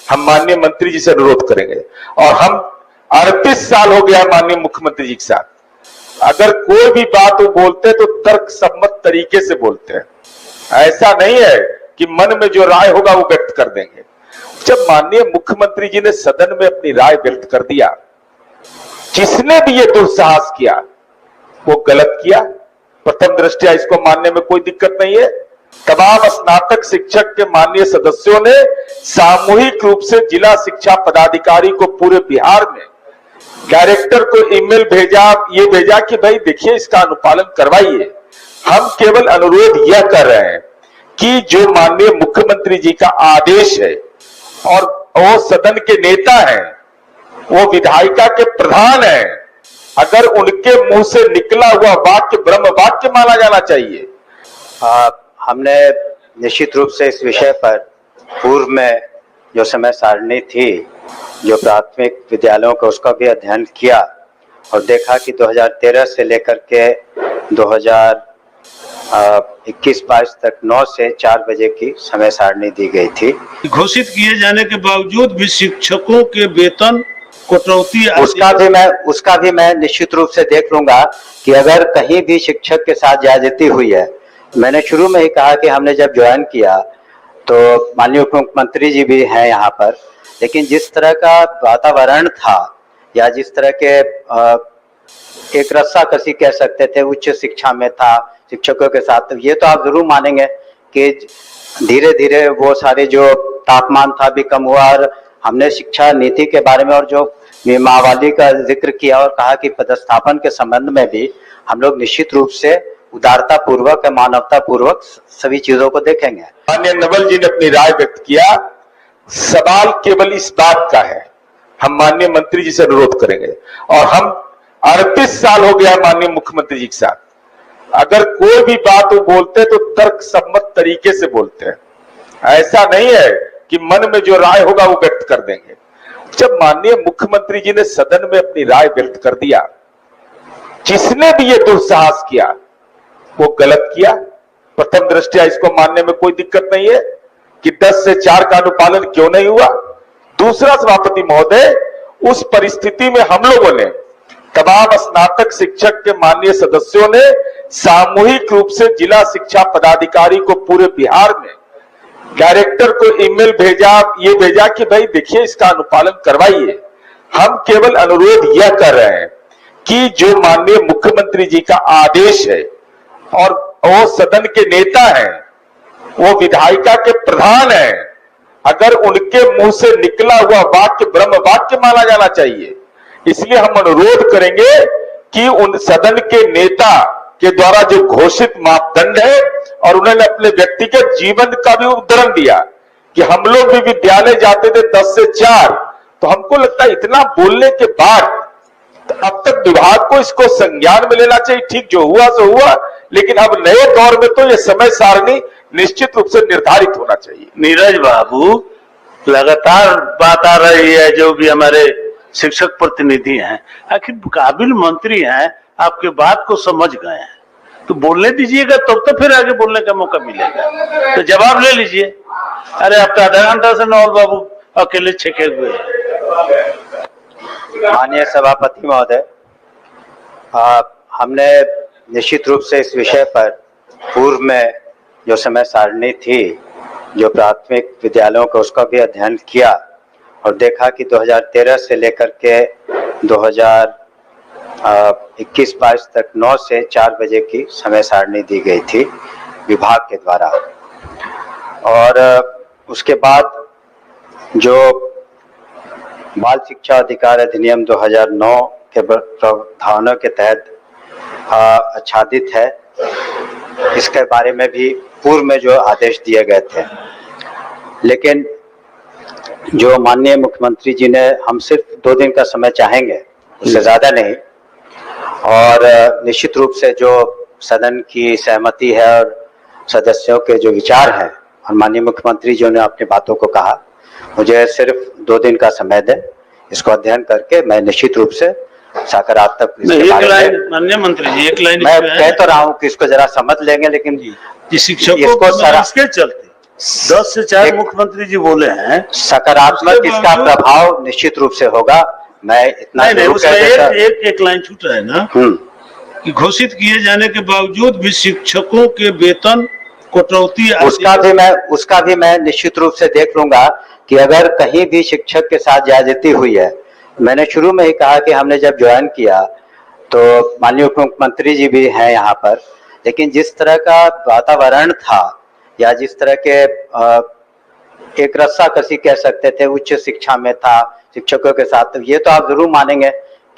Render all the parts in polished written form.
हम माननीय मंत्री जी से अनुरोध करेंगे। और हम 38 साल हो गया माननीय मुख्यमंत्री जी के साथ, अगर कोई भी बात वो बोलते हैं तो तर्क सम्मत तरीके से बोलते हैं। ऐसा नहीं है कि मन में जो राय होगा वो व्यक्त कर देंगे। जब माननीय मुख्यमंत्री जी ने सदन में अपनी राय व्यक्त कर दिया, जिसने भी ये दुस्साहस किया वो गलत किया। प्रथम दृष्टया इसको मानने में कोई दिक्कत नहीं है। तमाम स्नातक शिक्षक के माननीय सदस्यों ने सामूहिक रूप से जिला शिक्षा पदाधिकारी को पूरे बिहार में डायरेक्टर को ईमेल भेजा, ये भेजा कि भाई देखिए इसका अनुपालन करवाइए। हम केवल अनुरोध यह कर रहे हैं कि जो माननीय मुख्यमंत्री जी का आदेश है और वो सदन के नेता हैं, वो विधायिका के प्रधान हैं, अगर उनके मुंह से निकला हुआ वाक्य ब्रह्म वाक्य माना जाना चाहिए। हमने निश्चित रूप से इस विषय पर पूर्व में जो समय सारणी थी, जो प्राथमिक विद्यालयों का, उसका भी अध्ययन किया और देखा कि 2013 से लेकर के 2021-22 तक 9 से 4 बजे की समय सारणी दी गई थी। घोषित किए जाने के बावजूद भी शिक्षकों के वेतन कटौती, उसका भी मैं निश्चित रूप से देख लूंगा कि अगर कहीं भी शिक्षक के साथ ज्यादती हुई है। मैंने शुरू में ही कहा कि हमने जब ज्वाइन किया तो माननीय उप मुख्यमंत्री जी भी हैं यहाँ पर, लेकिन जिस तरह का वातावरण था या जिस तरह के एक रस्साकसी कह सकते थे उच्च शिक्षा में था शिक्षकों के साथ, ये तो आप जरूर मानेंगे कि धीरे धीरे वो सारे जो तापमान था भी कम हुआ। और हमने शिक्षा नीति के बारे में और जो नियमावली का जिक्र किया और कहा कि पदस्थापन के संबंध में भी हम लोग निश्चित रूप से उदारता पूर्वक और मानवता पूर्वक सभी चीजों को देखेंगे। माननीय नवल जी ने अपनी राय व्यक्त किया। सवाल केवल इस बात का है, हम माननीय मंत्री जी से अनुरोध करेंगे। और हम 38 साल हो गया माननीय मुख्यमंत्री जी के साथ, अगर कोई भी बात वो बोलते हैं तो तर्क सम्मत तरीके से बोलते हैं। ऐसा नहीं है कि मन में जो राय होगा वो व्यक्त कर देंगे। जब माननीय मुख्यमंत्री जी ने सदन में अपनी राय व्यक्त कर दिया, जिसने भी ये दुस्साहस किया वो गलत किया। प्रथम दृष्टया इसको मानने में कोई दिक्कत नहीं है कि 10 से 4 का अनुपालन क्यों नहीं हुआ। दूसरा, सभापति महोदय, उस परिस्थिति में हम लोगों ने तमाम स्नातक शिक्षक के माननीय सदस्यों ने सामूहिक रूप से जिला शिक्षा पदाधिकारी को पूरे बिहार में डायरेक्टर को ईमेल भेजा, ये भेजा कि भाई देखिए इसका अनुपालन करवाइए। हम केवल अनुरोध यह कर रहे हैं कि जो माननीय मुख्यमंत्री जी का आदेश है और वो सदन के नेता हैं, वो विधायिका के प्रधान हैं, अगर उनके मुंह से निकला हुआ वाक्य ब्रह्म वाक्य माना जाना चाहिए। इसलिए हम अनुरोध करेंगे कि उन सदन के नेता के द्वारा जो घोषित मापदंड है, और उन्होंने अपने व्यक्तिगत जीवन का भी उदाहरण दिया कि हम लोग भी विद्यालय जाते थे 10 से 4, तो हमको लगता है इतना बोलने के बाद अब तक विभाग को इसको संज्ञान में लेना चाहिए। ठीक, जो हुआ सो हुआ, लेकिन अब नए दौर में तो ये समय सारणी निश्चित रूप से निर्धारित होना चाहिए। नीरज बाबू, लगातार बात आ रही है, जो भी हमारे शिक्षक प्रतिनिधि हैं, आखिर काबिल मंत्री हैं, आपके बात को समझ गए हैं, तो बोलने दीजिएगा, तब तो फिर आगे बोलने का मौका मिलेगा। तो जवाब ले लीजिए। अरे अब तो आधा घंटा से नवल बाबू अकेले छेके हुए हैं। माननीय सभापति महोदय, हमने निश्चित रूप से इस विषय पर पूर्व में जो समय सारणी थी, जो प्राथमिक विद्यालयों का, उसका भी अध्ययन किया और देखा कि 2013 से लेकर के 2021-22 तक 9 से 4 बजे की समय सारणी दी गई थी विभाग के द्वारा। और उसके बाद जो बाल शिक्षा अधिकार अधिनियम 2009 के प्रावधानों के तहत आच्छादित है, इसके बारे में भी पूर्व में जो आदेश दिए गए थे, लेकिन जो माननीय मुख्यमंत्री जी ने, हम सिर्फ 2 दिन का समय चाहेंगे, उससे ज्यादा नहीं। और निश्चित रूप से जो सदन की सहमति है और सदस्यों के जो विचार हैं, और माननीय मुख्यमंत्री जी ने अपनी बातों को कहा, मुझे सिर्फ 2 दिन का समय दें, इसको अध्ययन करके मैं निश्चित रूप से सकारात्मक। माननीय मंत्री जी, एक लाइन मैं कह तो रहा हूँ कि इसको जरा समझ लेंगे, लेकिन शिक्षकों को इसके चलते 10 से 4 मुख्यमंत्री जी बोले हैं। सकारात्मक इसका प्रभाव निश्चित रूप से होगा। मैं इतना नहीं, जरूर उसमें कह देता। एक लाइन छूट रहा है ना कि घोषित किए जाने के बावजूद भी शिक्षकों के वेतन कटौती उसका भी मैं निश्चित रूप से देख लूंगा कि अगर कहीं भी शिक्षक के साथ ज्यादती हुई है। मैंने शुरू में ही कहा कि हमने जब ज्वाइन किया तो माननीय उप मुख्यमंत्री जी भी हैं यहाँ पर, लेकिन जिस तरह का वातावरण था या जिस तरह के एक रस्साकसी कह सकते थे उच्च शिक्षा में था शिक्षकों के साथ, तो ये तो आप जरूर मानेंगे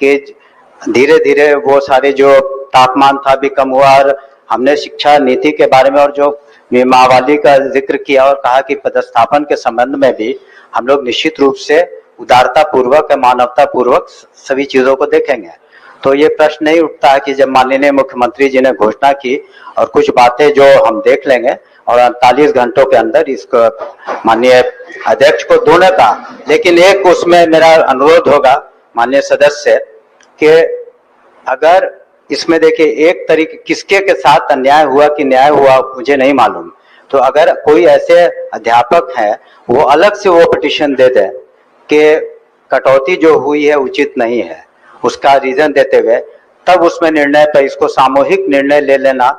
कि धीरे धीरे वो सारे जो तापमान था भी कम हुआ। और हमने शिक्षा नीति के बारे में और जो नियमावली का जिक्र किया और कहा कि पदस्थापन के संबंध में भी हम लोग निश्चित रूप से उदारता पूर्वक मानवता पूर्वक सभी चीजों को देखेंगे। तो ये प्रश्न नहीं उठता है कि जब माननीय मुख्यमंत्री जी ने घोषणा की और कुछ बातें जो हम देख लेंगे और 48 घंटों के अंदर इसको माननीय अध्यक्ष को दोनों का, लेकिन एक उसमें मेरा अनुरोध होगा माननीय सदस्य कि अगर इसमें देखिए एक तरीके किसके के साथ अन्याय हुआ कि न्याय हुआ मुझे नहीं मालूम, तो अगर कोई ऐसे अध्यापक हैं वो अलग से वो पिटीशन दे दे कि कटौती जो हुई है उचित नहीं है, उसका रीजन देते हुए, तब उसमें निर्णय पर इसको सामूहिक निर्णय ले लेना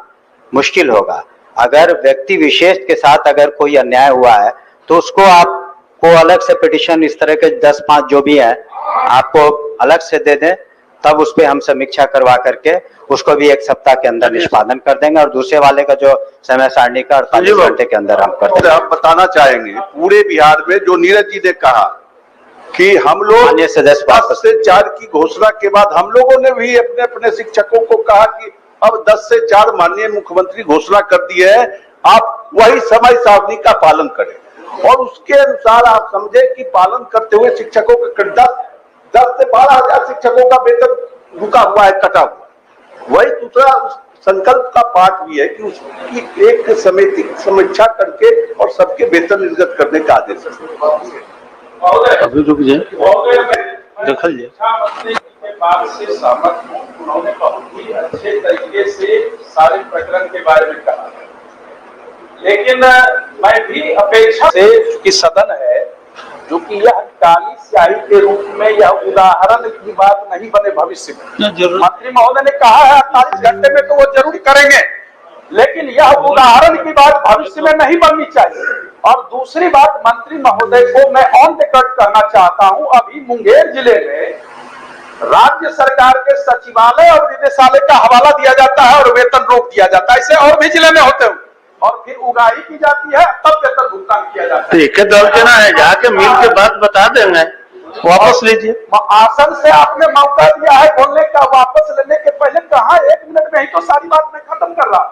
मुश्किल होगा। अगर व्यक्ति विशेष के साथ अगर कोई अन्याय हुआ है तो उसको आपको अलग से पिटीशन इस तरह के 10-5 जो भी है आपको अलग से दे दें, तब उस पर हम समीक्षा करवा करके उसको भी 1 सप्ताह के अंदर निष्पादन कर देंगे और दूसरे वाले का जो समय सारणी का 48 घंटे के अंदर हम कर देंगे। हम बताना चाहेंगे पूरे बिहार में जो नीरज जी ने कहा कि हम लोग 10 से 4 की घोषणा के बाद हम लोगों ने भी अपने अपने शिक्षकों को कहा कि अब 10 से 4 माननीय मुख्यमंत्री घोषणा कर दी है, आप वही समय सारणी का पालन करें और उसके अनुसार आप समझे कि पालन करते हुए शिक्षकों के 10 से 12 हजार शिक्षकों का वेतन रुका हुआ है, कटा हुआ। वही दूसरा संकल्प का पाठ भी है कि उसकी एक समिति समीक्षा करके और सबके वेतन निर्गत करने का आदेश है। अभी रुक जाए, देखल जाए। बात से सहमत हूं, उन्होंने बहुत ही अच्छे तरीके से सारे प्रकरण के बारे में कहा, लेकिन मैं भी अपेक्षा से कि सदन है जो कि यह काली स्याही के रूप में यह उदाहरण की बात नहीं बने भविष्य में। मंत्री महोदय ने कहा है 48 घंटे में तो वो जरूर करेंगे, लेकिन यह उदाहरण की बात भविष्य में नहीं बननी चाहिए। और दूसरी बात, मंत्री महोदय को मैं ऑन द रिकॉर्ड कहना चाहता हूं, अभी मुंगेर जिले में राज्य सरकार के सचिवालय और निदेशालय का हवाला दिया जाता है और वेतन रोक दिया जाता है। ऐसे और भी जिले में होते हैं और फिर उगाही की जाती है, तब वेतन भुगतान किया जाता है। एक दल के ना है, जाके मिल के बात बता देंगे, वापस लीजिए। आसन से आपने मौका दिया है बोलने का, वापस लेने के पहले कहा 1 मिनट में ही तो सारी बात मैं खत्म कर रहा।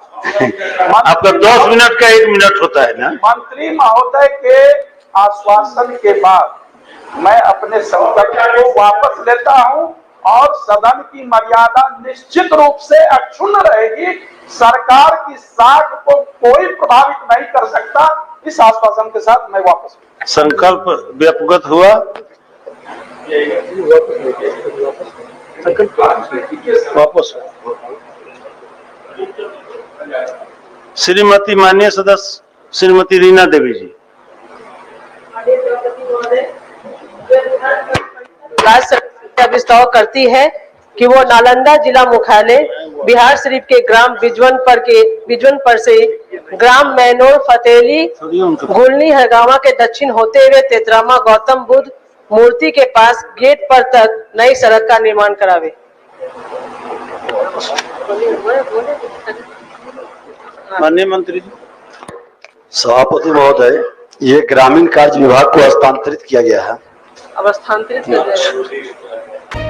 आपका 10 मिनट का 1 मिनट होता है ना। मंत्री महोदय के आश्वासन के बाद मैं अपने संकल्प को वापस लेता हूं और सदन की मर्यादा निश्चित रूप से अक्षुण्ण रहेगी। सरकार की साख को कोई प्रभावित नहीं कर सकता। इस आश्वासन के साथ मैं वापस संकल्प व्यापक हुआ। वापस श्रीमती माननीय सदस्य श्रीमती रीना देवी जी। प्रस्ताव करती है कि वो नालंदा जिला मुख्यालय बिहार शरीफ के ग्राम बिजवन पर से ग्राम मैनोर फतेली गुलनी हरगावा के दक्षिण होते हुए तेतरामा गौतम बुद्ध मूर्ति के पास गेट पर तक नई सड़क का निर्माण करावे। माननीय मंत्री जी। सभापति महोदय, ये ग्रामीण कार्य विभाग को हस्तांतरित किया गया है। अब स्थानांतरित कर दिया।